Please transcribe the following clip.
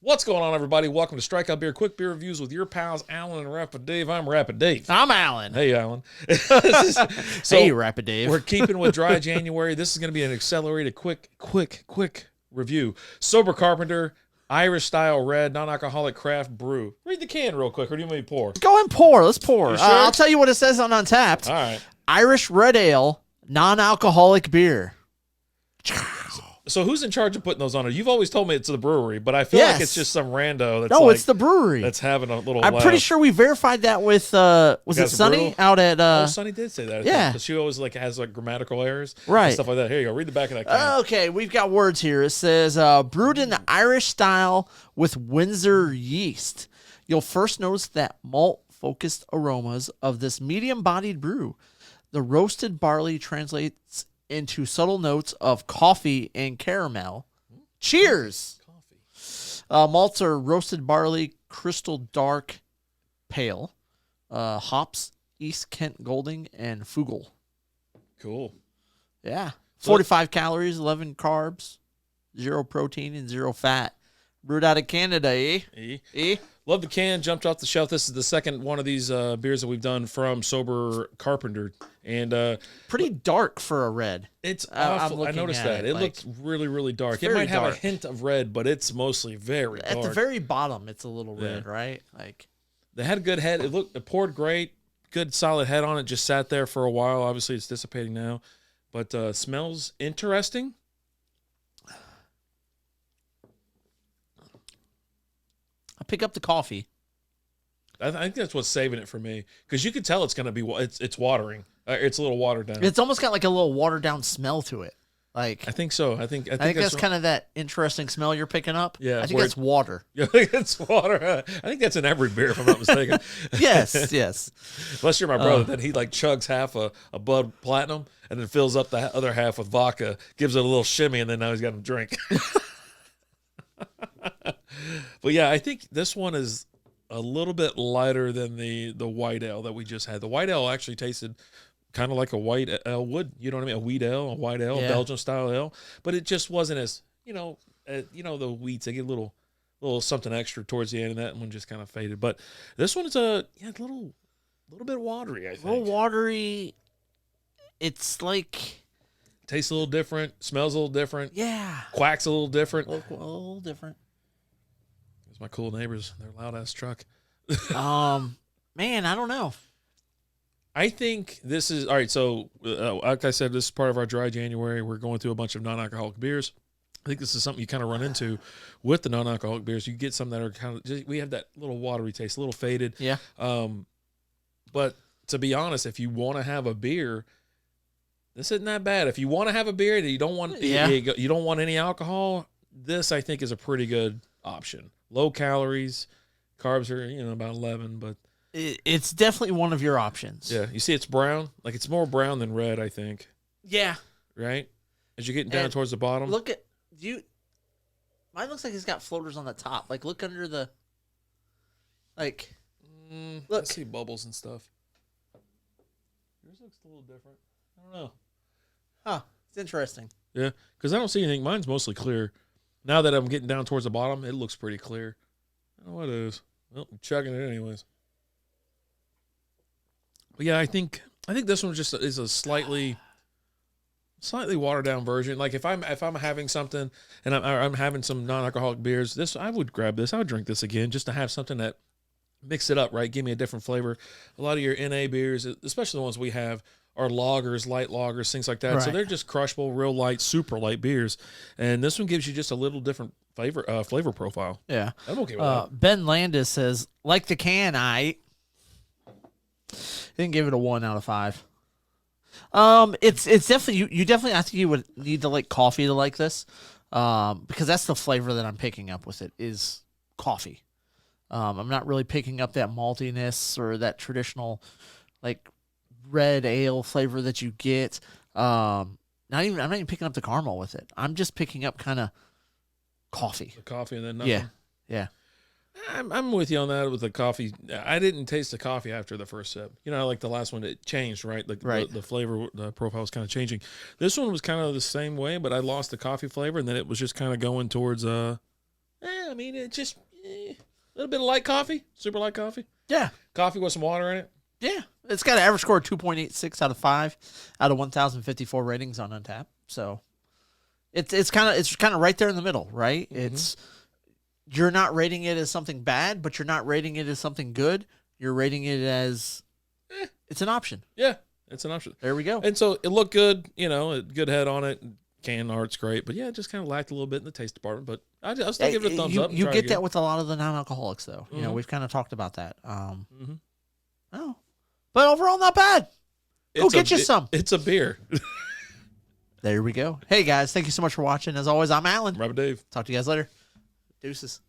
What's going on, everybody? Welcome to Strikeout Beer, quick beer reviews with your pals, Alan and Rapid Dave. I'm Rapid Dave. I'm Alan. Hey, Alan. Hey, Rapid Dave. We're keeping with dry January. This is going to be an accelerated, quick review. Sober Carpenter, Irish-style red, non-alcoholic craft brew. Read the can real quick, or do you want me to pour? Go and pour. Let's pour. You sure? I'll tell you what it says on Untapped. All right. Irish red ale, non-alcoholic beer. So who's in charge of putting those on it? You've always told me it's the brewery, but I feel like it's just some rando that's it's the brewery. That's having a little I'm pretty sure we verified that with, was it Sunny out at... Sunny did say that. Yeah. She always has grammatical errors. Right. And stuff like that. Here you go. Read the back of that can. Okay, we've got words here. It says, brewed in the Irish style with Windsor yeast. You'll first notice that malt-focused aromas of this medium-bodied brew. The roasted barley translates into subtle notes of coffee and caramel. Cheers! Coffee. Malts are roasted barley, crystal dark, pale. Hops, East Kent Golding, and Fuggle. Cool. Yeah. 45 calories, 11 carbs, 0 protein, and 0 fat. Brewed out of Canada, eh? Love the can. Jumped off the shelf. This is the second one of these beers that we've done from Sober Carpenter. And pretty dark for a red. It's awful. I noticed that. It looks really, really dark. It might have a hint of red, but it's mostly very dark. At the very bottom, it's a little red, right? They had a good head. It poured great. Good solid head on it. Just sat there for a while. Obviously, it's dissipating now. But smells interesting. I pick up the coffee. I think that's what's saving it for me, because you can tell it's going to be it's watering. It's a little watered down. It's almost got like a little watered down smell to it. I think so. I think that's kind of that interesting smell you're picking up. Yeah, I think that's water. Yeah, it's water. I think that's in every beer, if I'm not mistaken. yes. Unless you're my brother, then he chugs half a Bud Platinum and then fills up the other half with vodka, gives it a little shimmy, and then now he's got a drink. But yeah, I think this one is a little bit lighter than the white ale that we just had. The white ale actually tasted kind of like a white ale would. You know what I mean? A wheat ale, a white ale, Belgian style ale. But it just wasn't as, the wheats, they get a little something extra towards the end, and that one just kind of faded. But this one is a little bit watery, I think. A little watery. It's like... Tastes a little different, smells a little different. Yeah. Quacks a little different. A little different. My cool neighbors, their loud ass truck. Man, I don't know. I think this is all right. So, like I said, this is part of our dry January. We're going through a bunch of non-alcoholic beers. I think this is something you kind of run into with the non-alcoholic beers. You get some that are kind of we have that little watery taste, a little faded. Yeah. But to be honest, if you want to have a beer, this isn't that bad. If you want to have a beer that you don't want, you don't want any alcohol, this I think is a pretty good option. Low calories, carbs are about 11, but it's definitely one of your options. Yeah, you see, it's brown. Like, it's more brown than red, I think. Yeah. Right. As you're getting down towards the bottom. Look at you. Mine looks like it's got floaters on the top. Like, look under the. Like, look. I see bubbles and stuff. Yours looks a little different. I don't know. Huh. It's interesting. Yeah, because I don't see anything. Mine's mostly clear. Now that I'm getting down towards the bottom, it looks pretty clear. I don't know what it is. Well, I'm chugging it anyways. But yeah, I think this one just is a slightly watered down version. Like if I'm having something and I'm having some non-alcoholic beers, I would grab this. I would drink this again just to have something that mix it up, right? Give me a different flavor. A lot of your NA beers, especially the ones we have, are lagers, light lagers, things like that. Right. So they're just crushable, real light, super light beers. And this one gives you just a little different flavor profile. Yeah. I'm okay with that. Ben Landis says, like the can, I didn't give it a 1 out of 5. It's definitely, you definitely, I think you would need to like coffee to like this. Because that's the flavor that I'm picking up with it is coffee. I'm not really picking up that maltiness or that traditional like red ale flavor that you get. I'm not even picking up the caramel with it. I'm just picking up kind of coffee. The coffee and then nothing. Yeah. I'm with you on that with the coffee. I didn't taste the coffee after the first sip. Like the last one, it changed, right? The flavor, the profile was kind of changing. This one was kind of the same way, but I lost the coffee flavor, and then it was just kind of going towards I mean, it just a little bit of light coffee, super light coffee. Yeah. Coffee with some water in it. Yeah. It's got an average score of 2.86 out of 5 out of 1,054 ratings on Untappd. So it's kind of right there in the middle, right? Mm-hmm. You're not rating it as something bad, but you're not rating it as something good. You're rating it as it's an option. Yeah, it's an option. There we go. And so it looked good, a good head on it. Can art's great, but yeah, it just kind of lacked a little bit in the taste department. But I still give it a thumbs up. You get that with a lot of the non-alcoholics, though. Mm-hmm. We've kind of talked about that. Oh, but overall, not bad. Go get you some. It's a beer. There we go. Hey guys, thank you so much for watching. As always, I'm Alan. Robert Dave. Talk to you guys later. Deuces.